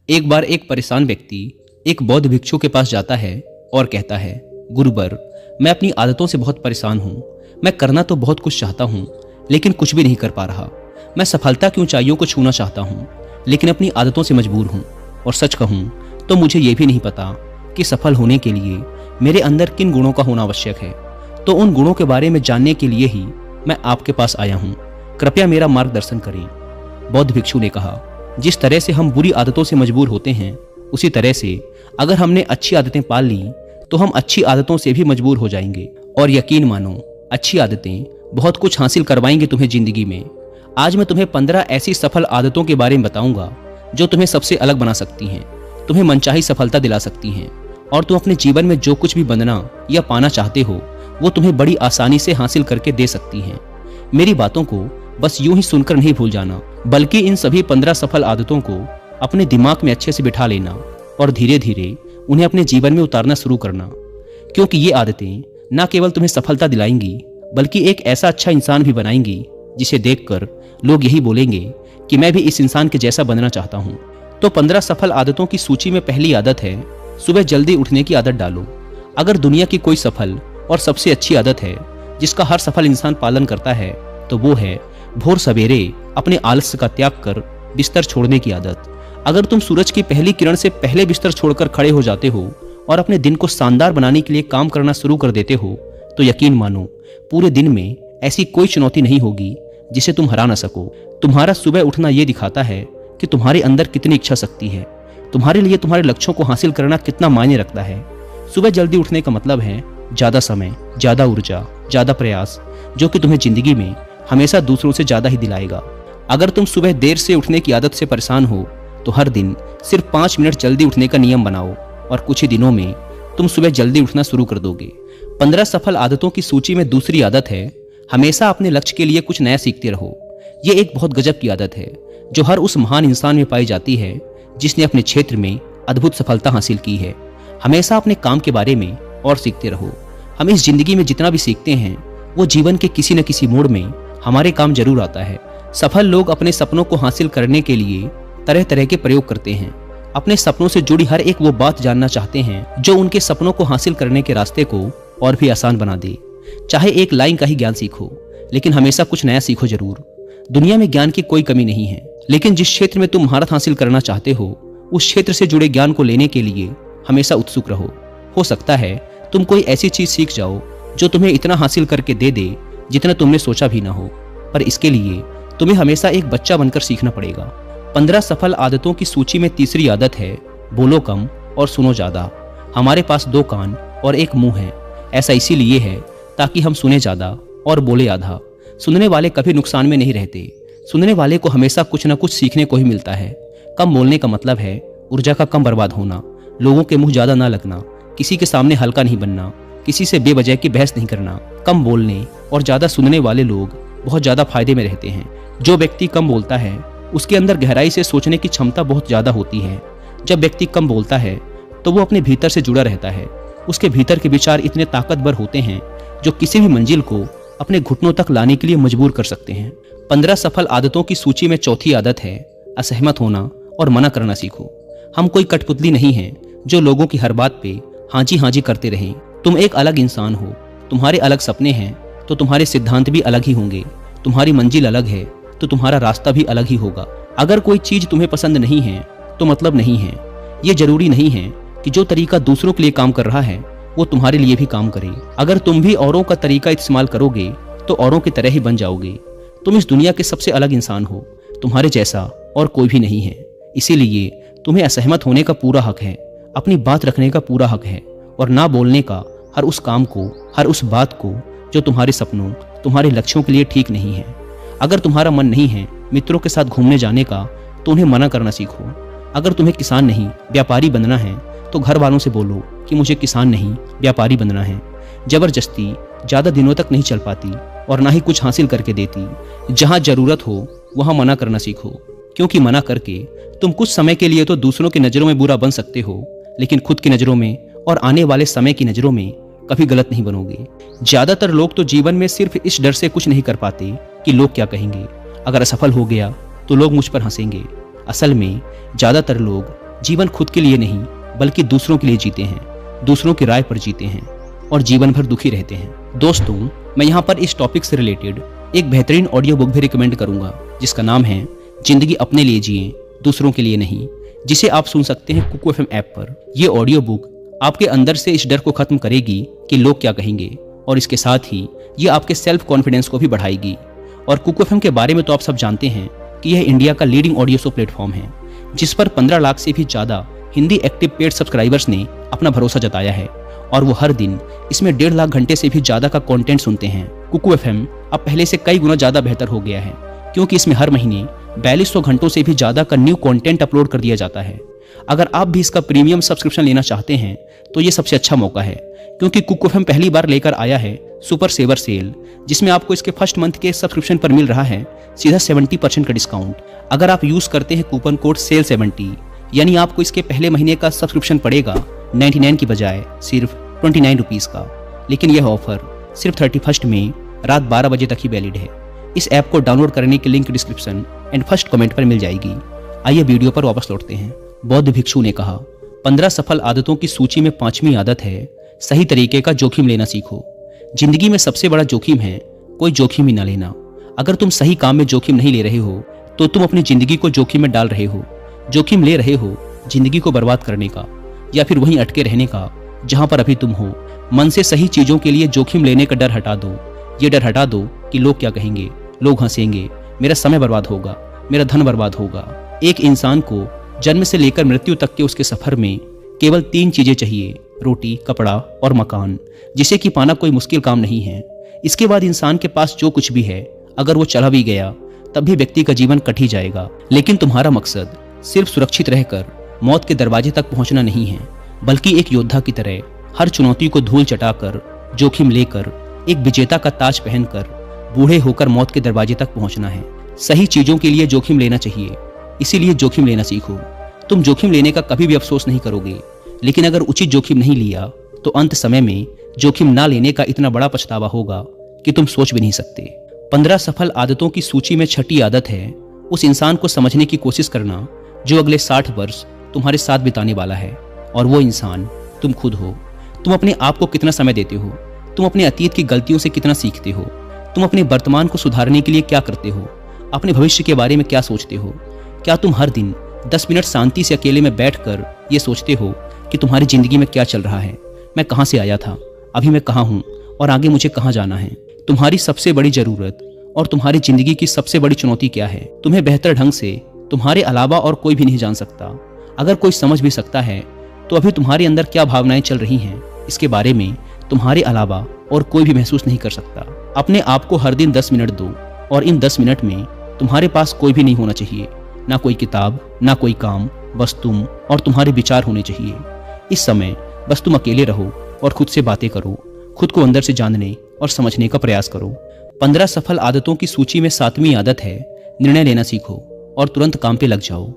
एक बार एक परेशान व्यक्ति एक बौद्ध भिक्षु के पास जाता है और कहता है, गुरुवर, मैं अपनी आदतों से बहुत परेशान हूँ। मैं करना तो बहुत कुछ चाहता हूँ, लेकिन कुछ भी नहीं कर पा रहा। मैं सफलता की ऊंचाइयों को छूना चाहता हूँ, लेकिन अपनी आदतों से मजबूर हूँ। और सच कहूँ तो मुझे ये भी नहीं पता कि सफल होने के लिए मेरे अंदर किन गुणों का होना आवश्यक है। तो उन गुणों के बारे में जानने के लिए ही मैं आपके पास आया हूँ। कृपया मेरा मार्गदर्शन करें। बौद्ध भिक्षु ने कहा, जिस तरह से हम बुरी आदतों से मजबूर होते हैं, उसी तरह से अगर हमने अच्छी आदतें पाल ली तो हम अच्छी आदतों से भी मजबूर हो जाएंगे। और यकीन मानो, अच्छी आदतें बहुत कुछ हासिल करवाएंगे तुम्हें जिंदगी में। आज मैं तुम्हें 15 ऐसी सफल आदतों के बारे में बताऊंगा जो तुम्हें सबसे अलग बना सकती हैं, तुम्हें मनचाही सफलता दिला सकती हैं, और तुम अपने जीवन में जो कुछ भी बनना या पाना चाहते हो वो तुम्हें बड़ी आसानी से हासिल करके दे सकती हैं। मेरी बातों को बस यूं ही सुनकर नहीं भूल जाना, बल्कि इन सभी 15 सफल आदतों को अपने दिमाग में अच्छे से बिठा लेना और धीरे धीरे उन्हें अपने जीवन में उतारना शुरू करना। क्योंकि ये आदतें न केवल तुम्हें सफलता दिलाएंगी, बल्कि एक ऐसा अच्छा इंसान भी बनाएंगी जिसे देखकर लोग यही बोलेंगे कि मैं भी इस इंसान के जैसा बनना चाहता हूँ। तो 15 सफल आदतों की सूची में पहली आदत है, सुबह जल्दी उठने की आदत डालो। अगर दुनिया की कोई सफल और सबसे अच्छी आदत है जिसका हर सफल इंसान पालन करता है, तो वो है भोर सवेरे अपने आलस्य का त्याग कर बिस्तर छोड़ने की आदत। अगर तुम सूरज की पहली किरण से पहले बिस्तर छोड़कर खड़े हो जाते हो और अपने दिन को शानदार बनाने के लिए काम करना शुरू कर देते हो, तो यकीन मानो, पूरे दिन में ऐसी कोई चुनौती नहीं होगी जिसे तुम हरा ना सको। तुम्हारा सुबह उठना यह दिखाता है कि तुम्हारे अंदर कितनी इच्छा शक्ति है, तुम्हारे लिए तुम्हारे लक्ष्यों को हासिल करना कितना मायने रखता है। सुबह जल्दी उठने का मतलब है ज्यादा समय, ज्यादा ऊर्जा, ज्यादा प्रयास, जो कि तुम्हें जिंदगी में हमेशा दूसरों से ज्यादा ही दिलाएगा। अगर तुम सुबह देर से उठने की आदत से परेशान हो तो हर दिन सिर्फ 5 मिनट जल्दी उठने का नियम बनाओ और कुछ ही दिनों में तुम सुबह जल्दी उठना शुरू कर दोगे। 15 सफल आदतों की सूची में दूसरी आदत है, हमेशा अपने लक्ष्य के लिए कुछ नया सीखते रहो। ये एक बहुत गजब की आदत है जो हर उस महान इंसान में पाई जाती है जिसने अपने क्षेत्र में अद्भुत सफलता हासिल की है। हमेशा अपने काम के बारे में और सीखते रहो। हम इस जिंदगी में जितना भी सीखते हैं वो जीवन के किसी न किसी मोड़ में हमारे काम जरूर आता है। सफल लोग अपने सपनों को हासिल करने के लिए तरह तरह के प्रयोग करते हैं। अपने सपनों से जुड़ी हर एक वो बात जानना चाहते हैं जो उनके सपनों को हासिल करने के रास्ते को और भी आसान बना दे। चाहे एक लाइन का ही ज्ञान सीखो, लेकिन हमेशा कुछ नया सीखो जरूर। दुनिया में ज्ञान की कोई कमी नहीं है, लेकिन जिस क्षेत्र में तुम महारत हासिल करना चाहते हो उस क्षेत्र से जुड़े ज्ञान को लेने के लिए हमेशा उत्सुक रहो। हो सकता है तुम कोई ऐसी चीज सीख जाओ जो तुम्हें इतना हासिल करके दे दे जितना तुमने सोचा भी ना हो, पर इसके लिए तुम्हें हमेशा एक बच्चा बनकर सीखना पड़ेगा। 15 सफल आदतों की सूची में तीसरी आदत है, बोलो कम और सुनो ज्यादा। हमारे पास 2 कान और एक मुंह है। ऐसा इसीलिए है ताकि हम सुने ज्यादा और बोले आधा। सुनने वाले कभी नुकसान में नहीं रहते। सुनने वाले को हमेशा कुछ न कुछ सीखने को ही मिलता है। कम बोलने का मतलब है ऊर्जा का कम बर्बाद होना, लोगों के मुंह ज्यादा ना लगना, किसी के सामने हल्का नहीं बनना, किसी से बेवजह की बहस नहीं करना। कम बोलने और ज्यादा सुनने वाले लोग बहुत ज्यादा फायदे में रहते हैं। जो व्यक्ति कम बोलता है उसके अंदर गहराई से सोचने की क्षमता बहुत ज्यादा होती है। जब व्यक्ति कम बोलता है तो वो अपने भीतर से जुड़ा रहता है। उसके भीतर के विचार इतने ताकतवर होते हैं जो किसी भी मंजिल को अपने घुटनों तक लाने के लिए मजबूर कर सकते हैं। 15 सफल आदतों की सूची में चौथी आदत है, असहमत होना और मना करना सीखो। हम कोई कठपुतली नहीं हैं जो लोगों की हर बात पे हाँ जी करते रहें। तुम एक अलग इंसान हो, तुम्हारे अलग सपने हैं तो तुम्हारे सिद्धांत भी अलग ही होंगे। तुम्हारी मंजिल अलग है तो तुम्हारा रास्ता भी अलग ही होगा। अगर कोई चीज तुम्हें पसंद नहीं है तो मतलब नहीं है। ये जरूरी नहीं है कि जो तरीका दूसरों के लिए काम कर रहा है वो तुम्हारे लिए भी काम करे। अगर तुम भी औरों का तरीका इस्तेमाल करोगे तो औरों की तरह ही बन जाओगे। तुम इस दुनिया के सबसे अलग इंसान हो, तुम्हारे जैसा और कोई भी नहीं है। इसीलिए तुम्हें असहमत होने का पूरा हक है, अपनी बात रखने का पूरा हक है और ना बोलने का हर उस काम को, हर उस बात को जो तुम्हारे सपनों, तुम्हारे लक्ष्यों के लिए ठीक नहीं है। अगर तुम्हारा मन नहीं है मित्रों के साथ घूमने जाने का तो उन्हें मना करना सीखो। अगर तुम्हें किसान नहीं व्यापारी बनना है तो घर वालों से बोलो कि मुझे किसान नहीं व्यापारी बनना है। जबरदस्ती ज्यादा दिनों तक नहीं चल पाती और ना ही कुछ हासिल करके देती। जहां जरूरत हो वहां मना करना सीखो, क्योंकि मना करके तुम कुछ समय के लिए तो दूसरों की नजरों में बुरा बन सकते हो, लेकिन खुद की नजरों में और आने वाले समय की नजरों में कभी गलत नहीं बनोगे। ज्यादातर लोग तो जीवन में सिर्फ इस डर से कुछ नहीं कर पाते कि लोग क्या कहेंगे। अगर असफल हो गया तो लोग मुझ पर हंसेंगे। असल में ज्यादातर लोग जीवन खुद के लिए नहीं बल्कि दूसरों के लिए जीते हैं, दूसरों की राय पर जीते हैं और जीवन भर दुखी रहते हैं। दोस्तों, मैं यहाँ पर इस टॉपिक से रिलेटेड एक बेहतरीन ऑडियो बुक भी रिकमेंड करूंगा जिसका नाम है जिंदगी अपने लिए जिए, दूसरों के लिए नहीं, जिसे आप सुन सकते हैं कुकू एफएम ऐप पर। यह ऑडियो बुक आपके अंदर से इस डर को खत्म करेगी कि लोग क्या कहेंगे, और इसके साथ ही ये आपके सेल्फ कॉन्फिडेंस को भी बढ़ाएगी। और कुकू एफएम के बारे में तो आप सब जानते हैं कि यह इंडिया का लीडिंग ऑडियो शो प्लेटफॉर्म है जिस पर 15 लाख से भी ज्यादा हिंदी एक्टिव पेड सब्सक्राइबर्स ने अपना भरोसा जताया है और वो हर दिन इसमें 1.5 लाख घंटे से भी ज्यादा का कंटेंट सुनते हैं। कुकू एफएम अब पहले से कई गुना ज्यादा बेहतर हो गया है क्योंकि इसमें हर महीने 4200 घंटों से भी ज्यादा का न्यू कंटेंट अपलोड कर दिया जाता है। अगर आप भी इसका प्रीमियम सब्सक्रिप्शन लेना चाहते हैं तो ये सबसे अच्छा मौका है क्योंकि कुकू एफएम पहली बार लेकर आया है सुपर सेवर सेल, जिसमें आपको इसके फर्स्ट मंथ के सब्सक्रिप्शन पर मिल रहा है सीधा 70% का डिस्काउंट। अगर आप यूज करते हैं कूपन कोड SALE70, यानी आपको इसके पहले महीने का सब्सक्रिप्शन पड़ेगा 99 की बजाय सिर्फ 29 रुपीज का। लेकिन यह ऑफर सिर्फ 31 मई रात 12 बजे तक ही वैलिड है। इस ऐप को डाउनलोड करने की link description and first comment पर मिल जाएगी। आइए वीडियो पर वापस लौटते हैं। बौद्ध भिक्षु ने कहा, 15 सफल आदतों की सूची में 5वीं आदत है सही तरीके का जोखिम लेना सीखो। जिंदगी में सबसे बड़ा जोखिम है कोई जोखिम ही ना लेना। अगर तुम सही काम में जोखिम नहीं ले रहे हो तो तुम अपनी जिंदगी को जोखिम में डाल रहे हो। जोखिम ले रहे हो जिंदगी को बर्बाद करने का या फिर वहीं अटके रहने का जहां पर अभी तुम हो। मन से सही चीजों के लिए जोखिम लेने का डर हटा दो। ये डर हटा दो कि लोग क्या कहेंगे, लोग हंसेंगे, मेरा समय बर्बाद होगा, मेरा धन बर्बाद होगा। एक इंसान को जन्म से लेकर मृत्यु तक के उसके सफर में केवल 3 चीजें चाहिए, रोटी, कपड़ा और मकान, जिसे कि पाना कोई मुश्किल काम नहीं है। इसके बाद इंसान के पास जो कुछ भी है अगर वो चला भी गया तब भी व्यक्ति का जीवन कट ही जाएगा। लेकिन तुम्हारा मकसद सिर्फ सुरक्षित रहकर मौत के दरवाजे तक पहुंचना नहीं है, बल्कि एक योद्धा की तरह हर चुनौती को धूल चटाकर, जोखिम लेकर, एक विजेता का ताज पहनकर बूढ़े होकर मौत के दरवाजे तक पहुंचना है। सही चीजों के लिए जोखिम लेना चाहिए, इसीलिए जोखिम लेना सीखो। तुम जोखिम लेने का कभी भी अफसोस नहीं करोगे, लेकिन अगर उचित जोखिम नहीं लिया तो अंत समय में जोखिम ना लेने का इतना बड़ा पछतावा होगा कि तुम सोच भी नहीं सकते। 15 सफल आदतों की सूची में 6ठी आदत है उस इंसान को समझने की कोशिश करना जो अगले 60 वर्ष तुम्हारे साथ बिताने वाला है, और वो इंसान तुम खुद हो। तुम अपने आप को कितना समय देते हो, तुम अपने अतीत की गलतियों से कितना सीखते हो, तुम अपने वर्तमान को सुधारने के लिए क्या करते हो, अपने भविष्य के बारे में क्या सोचते हो। क्या तुम हर दिन 10 मिनट शांति से अकेले में बैठकर ये सोचते हो कि तुम्हारी जिंदगी में क्या चल रहा है, मैं कहां से आया था, अभी मैं कहां हूं और आगे मुझे कहां जाना है। तुम्हारी सबसे बड़ी जरूरत और तुम्हारी जिंदगी की सबसे बड़ी चुनौती क्या है, तुम्हें बेहतर ढंग से तुम्हारे अलावा और कोई भी नहीं जान सकता। अगर कोई समझ भी सकता है तो अभी तुम्हारे अंदर क्या भावनाएं चल रही हैं इसके बारे में तुम्हारे अलावा और कोई भी महसूस नहीं कर सकता। अपने आप को हर दिन 10 मिनट दो और इन 10 मिनट में तुम्हारे पास कोई भी नहीं होना चाहिए, ना कोई किताब, ना कोई काम, बस तुम और तुम्हारे विचार होने चाहिए। इस समय बस तुम अकेले रहो और खुद से बातें करो, खुद को अंदर से जानने और समझने का प्रयास करो। 15 सफल आदतों की सूची में 7वीं आदत है निर्णय लेना सीखो और तुरंत काम पे लग जाओ।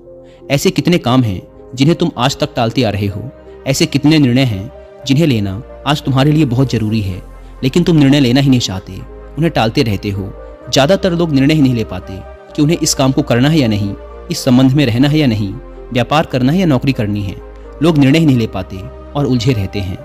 ऐसे कितने काम हैं जिन्हें तुम आज तक टालते आ रहे हो, ऐसे कितने निर्णय हैं जिन्हें लेना आज तुम्हारे लिए बहुत जरूरी है, लेकिन तुम निर्णय लेना ही नहीं चाहते, उन्हें टालते रहते हो। ज्यादातर लोग निर्णय ही नहीं ले पाते कि उन्हें इस काम को करना है या नहीं, इस संबंध में रहना है या नहीं, व्यापार करना है या नौकरी करनी है। लोग निर्णय ही नहीं ले पाते और उलझे रहते हैं।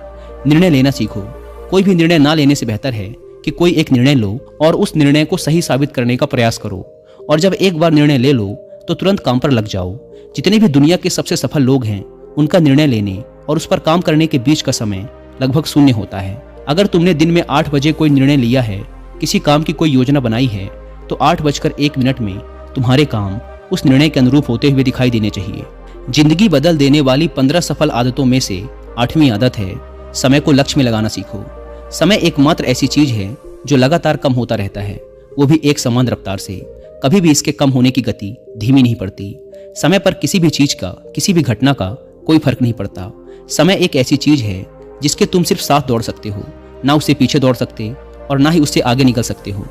निर्णय लेना सीखो। कोई भी निर्णय ना लेने से बेहतर है कि कोई एक निर्णय लो और उस निर्णय को सही साबित करने का प्रयास करो, और जब एक बार निर्णय ले लो तो तुरंत काम पर लग जाओ। जितने भी दुनिया के सबसे सफल लोग हैं उनका निर्णय लेने और उस पर काम करने के बीच का समय लगभग 0 होता है। अगर तुमने दिन में 8 बजे कोई निर्णय लिया है, किसी काम की कोई योजना बनाई है, तो 8:01 में तुम्हारे काम उस निर्णय के अनुरूप होते हुए दिखाई देने चाहिए। जिंदगी बदल देने वाली 15 सफल आदतों में से 8वीं आदत है समय को लक्ष्य में लगाना सीखो। समय एकमात्र ऐसी चीज है जो लगातार कम होता रहता है, वो भी एक समान रफ्तार से। कभी भी इसके कम होने की गति धीमी नहीं पड़ती। समय पर किसी भी चीज का, किसी भी घटना का कोई फर्क नहीं पड़ता। समय एक ऐसी चीज है जिसके तुम सिर्फ साथ दौड़ सकते हो, ना उससे पीछे दौड़ सकते और ना ही उससे आगे निकल सकते हो।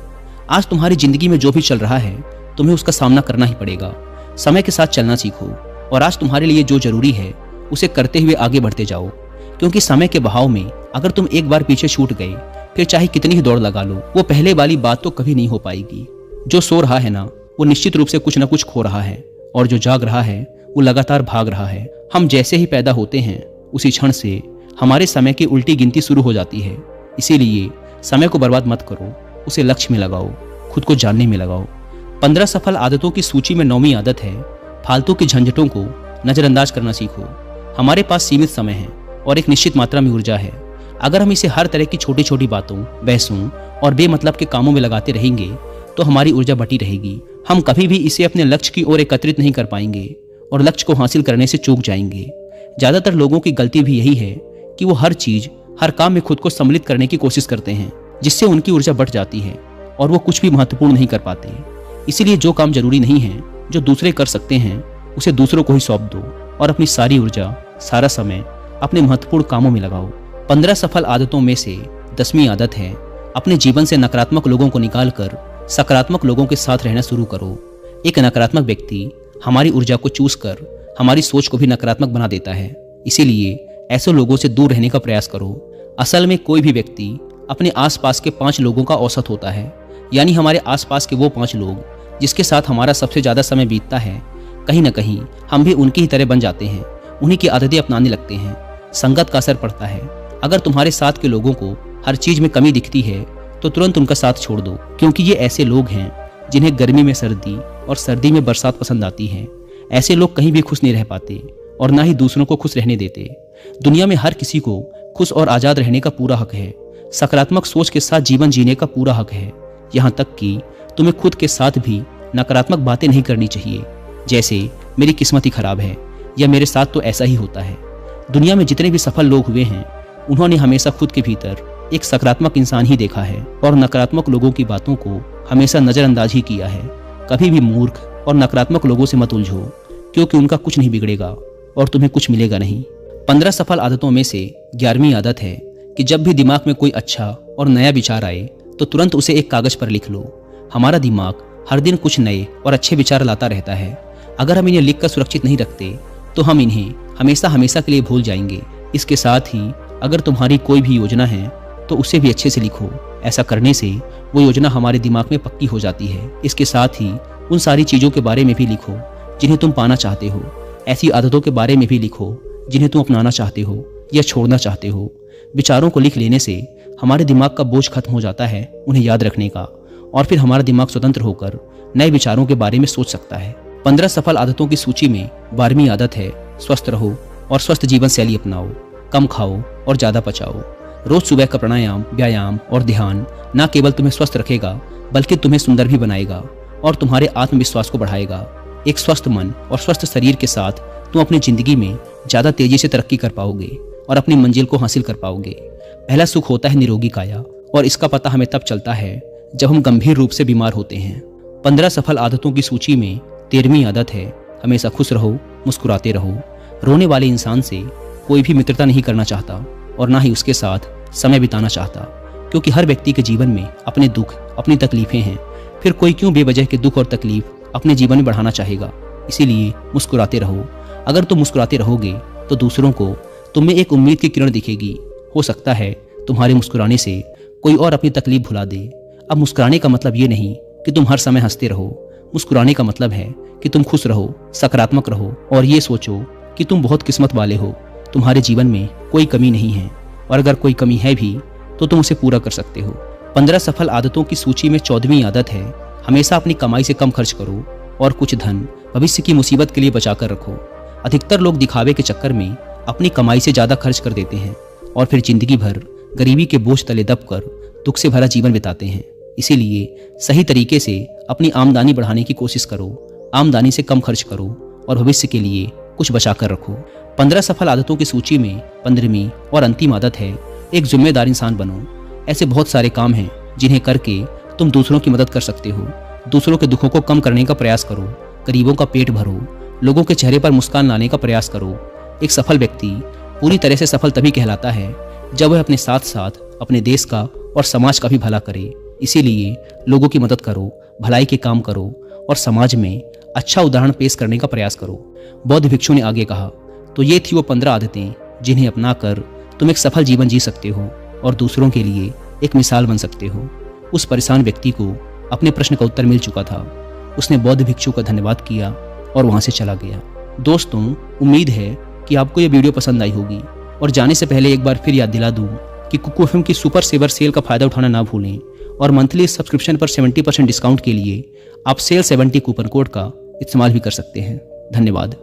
आज तुम्हारी जिंदगी में जो भी चल रहा है तुम्हें उसका सामना करना ही पड़ेगा। समय के साथ चलना सीखो और आज तुम्हारे लिए जो जरूरी है उसे करते हुए आगे बढ़ते जाओ, क्योंकि समय के बहाव में अगर तुम एक बार पीछे छूट गए फिर चाहे कितनी ही दौड़ लगा लो, वो पहले वाली बात तो कभी नहीं हो पाएगी। जो सो रहा है ना, वो निश्चित रूप से कुछ ना कुछ खो रहा है, और जो जाग रहा है वो लगातार भाग रहा है। हम जैसे ही पैदा होते हैं उसी क्षण से हमारे समय की उल्टी गिनती शुरू हो जाती है। इसीलिए समय को बर्बाद मत करो, उसे लक्ष्य में लगाओ, खुद को जानने में लगाओ। 15 सफल आदतों की सूची में 9वीं आदत है, फालतू की झंझटों को नजरअंदाज करना सीखो। हमारे पास सीमित समय है और एक निश्चित मात्रा में ऊर्जा है। अगर हम इसे हर तरह की छोटी छोटी बातों, बहसों और बेमतलब के कामों में लगाते रहेंगे तो हमारी ऊर्जा बटी रहेगी। हम कभी भी इसे अपने लक्ष्य की ओर एकत्रित नहीं कर पाएंगे और लक्ष्य को हासिल करने से चूक जाएंगे। ज्यादातर लोगों की गलती भी यही है कि वो हर चीज, हर काम में खुद को सम्मिलित करने की कोशिश करते हैं, जिससे उनकी ऊर्जा बढ़ जाती है और वो कुछ भी महत्वपूर्ण नहीं कर पाते। इसीलिए जो काम जरूरी नहीं है, जो दूसरे कर सकते हैं, उसे दूसरों को ही सौंप दो और अपनी सारी ऊर्जा, सारा समय अपने महत्वपूर्ण कामों में लगाओ। 15 सफल आदतों में से 10वीं आदत है, अपने जीवन से नकारात्मक लोगों को निकालकर सकारात्मक लोगों के साथ रहना शुरू करो। एक नकारात्मक व्यक्ति हमारी ऊर्जा को चूस कर हमारी सोच को भी नकारात्मक बना देता है। इसीलिए ऐसे लोगों से दूर रहने का प्रयास करो। असल में कोई भी व्यक्ति अपने आसपास के 5 लोगों का औसत होता है, यानी हमारे आसपास के वो 5 लोग जिसके साथ हमारा सबसे ज्यादा समय बीतता है, कहीं ना कहीं हम भी उनकी ही तरह बन जाते हैं, उन्हीं की आदतें अपनाने लगते हैं। संगत का असर पड़ता है। अगर तुम्हारे साथ के लोगों को हर चीज में कमी दिखती है तो तुरंत उनका साथ छोड़ दो, क्योंकि ये ऐसे लोग हैं जिन्हें गर्मी में सर्दी और सर्दी में बरसात पसंद आती है। ऐसे लोग कहीं भी खुश नहीं रह पाते और ना ही दूसरों को खुश रहने देते। दुनिया में हर किसी को खुश और आजाद रहने का पूरा हक है। सकारात्मक सोच के साथ जीवन जीने का पूरा हक है। यहाँ तक कि तुम्हें खुद के साथ भी नकारात्मक बातें नहीं करनी चाहिए, जैसे मेरी किस्मत ही खराब है या मेरे साथ तो ऐसा ही होता है। दुनिया में जितने भी सफल लोग हुए हैं, उन्होंने हमेशा खुद के भीतर एक सकारात्मक इंसान ही देखा है और नकारात्मक लोगों की बातों को हमेशा नजरअंदाज ही किया है। कभी भी मूर्ख और नकारात्मक लोगों से मत उलझो, क्योंकि उनका कुछ नहीं बिगड़ेगा और तुम्हें कुछ मिलेगा नहीं। 15 सफल आदतों में से 11वीं आदत है कि जब भी दिमाग में कोई अच्छा और नया विचार आए तो तुरंत उसे एक कागज पर लिख लो। हमारा दिमाग हर दिन कुछ नए और अच्छे विचार लाता रहता है। अगर हम इन्हें लिखकर सुरक्षित नहीं रखते तो हम इन्हें हमेशा हमेशा के लिए भूल जाएंगे। इसके साथ ही अगर तुम्हारी कोई भी योजना है तो उसे भी अच्छे से लिखो। ऐसा करने से वो योजना हमारे दिमाग में पक्की हो जाती है। इसके साथ ही उन सारी चीज़ों के बारे में भी लिखो जिन्हें तुम पाना चाहते हो। ऐसी आदतों के बारे में भी लिखो जिन्हें तुम अपनाना चाहते हो या छोड़ना चाहते हो। विचारों को लिख लेने से हमारे दिमाग का बोझ खत्म हो जाता है उन्हें याद रखने का, और फिर हमारा दिमाग स्वतंत्र होकर नए विचारों के बारे में सोच सकता है। 15 सफल आदतों की सूची में 12वीं आदत है, स्वस्थ रहो और स्वस्थ जीवन शैली अपनाओ। कम खाओ और ज़्यादा पचाओ। रोज सुबह का प्राणायाम, व्यायाम और ध्यान न केवल तुम्हें स्वस्थ रखेगा बल्कि तुम्हें सुंदर भी बनाएगा और तुम्हारे आत्मविश्वास को बढ़ाएगा। एक स्वस्थ मन और स्वस्थ शरीर के साथ तुम अपनी जिंदगी में ज़्यादा तेजी से तरक्की कर पाओगे और अपनी मंजिल को हासिल कर पाओगे। पहला सुख होता है निरोगी काया, और इसका पता हमें तब चलता है जब हम गंभीर रूप से बीमार होते हैं। 15 सफल आदतों की सूची में 13वीं आदत है, हमेशा खुश रहो, मुस्कुराते रहो। रोने वाले इंसान से कोई भी मित्रता नहीं करना चाहता और ना ही उसके साथ समय बिताना चाहता, क्योंकि हर व्यक्ति के जीवन में अपने दुख, अपनी तकलीफें हैं। फिर कोई क्यों बेवजह के दुख और तकलीफ अपने जीवन में बढ़ाना चाहेगा। इसीलिए मुस्कुराते रहो। अगर तुम मुस्कुराते रहोगे तो दूसरों को तुम में एक उम्मीद की किरण दिखेगी। हो सकता है तुम्हारे मुस्कुराने से कोई और अपनी तकलीफ भुला दे। अब मुस्कुराने का मतलब ये नहीं कि तुम हर समय हंसते रहो। मुस्कुराने का मतलब है कि तुम खुश रहो, सकारात्मक रहो और ये सोचो कि तुम बहुत किस्मत वाले हो। तुम्हारे जीवन में कोई कमी नहीं है, और अगर कोई कमी है भी तो तुम उसे पूरा कर सकते हो। 15 सफल आदतों की सूची में 14वीं आदत है, हमेशा अपनी कमाई से कम खर्च करो और कुछ धन भविष्य की मुसीबत के लिए बचा कर रखो। अधिकतर लोग दिखावे के चक्कर में अपनी कमाई से ज़्यादा खर्च कर देते हैं और फिर जिंदगी भर गरीबी के बोझ तले दबकर दुख से भरा जीवन बिताते हैं। इसीलिए सही तरीके से अपनी आमदनी बढ़ाने की कोशिश करो। आमदनी से कम खर्च करो और भविष्य के लिए कुछ बचा कर रखो। 15 सफल आदतों की सूची में 15वीं और अंतिम आदत है, एक जिम्मेदार इंसान बनो। ऐसे बहुत सारे काम हैं जिन्हें करके तुम दूसरों की मदद कर सकते हो। दूसरों के दुखों को कम करने का प्रयास करो, गरीबों का पेट भरो, लोगों के चेहरे पर मुस्कान लाने का प्रयास करो। एक सफल व्यक्ति पूरी तरह से सफल तभी कहलाता है जब वह अपने साथ साथ अपने देश का और समाज का भी भला करे। इसीलिए लोगों की मदद करो, भलाई के काम करो और समाज में अच्छा उदाहरण पेश करने का प्रयास करो। बौद्ध भिक्षु ने आगे कहा, तो ये थी वो 15 आदतें जिन्हें अपनाकर तुम एक सफल जीवन जी सकते हो और दूसरों के लिए एक मिसाल बन सकते हो। उस परेशान व्यक्ति को अपने प्रश्न का उत्तर मिल चुका था। उसने बौद्ध भिक्षु का धन्यवाद किया और वहां से चला गया। दोस्तों, उम्मीद है कि आपको ये वीडियो पसंद आई होगी। और जाने से पहले एक बार फिर याद दिला दूँ कि कुकू एफएम की सुपर सेवर सेल का फ़ायदा उठाना ना भूलें और मंथली सब्सक्रिप्शन पर 70% डिस्काउंट के लिए आप सेल 70 कूपन कोड का इस्तेमाल भी कर सकते हैं। धन्यवाद।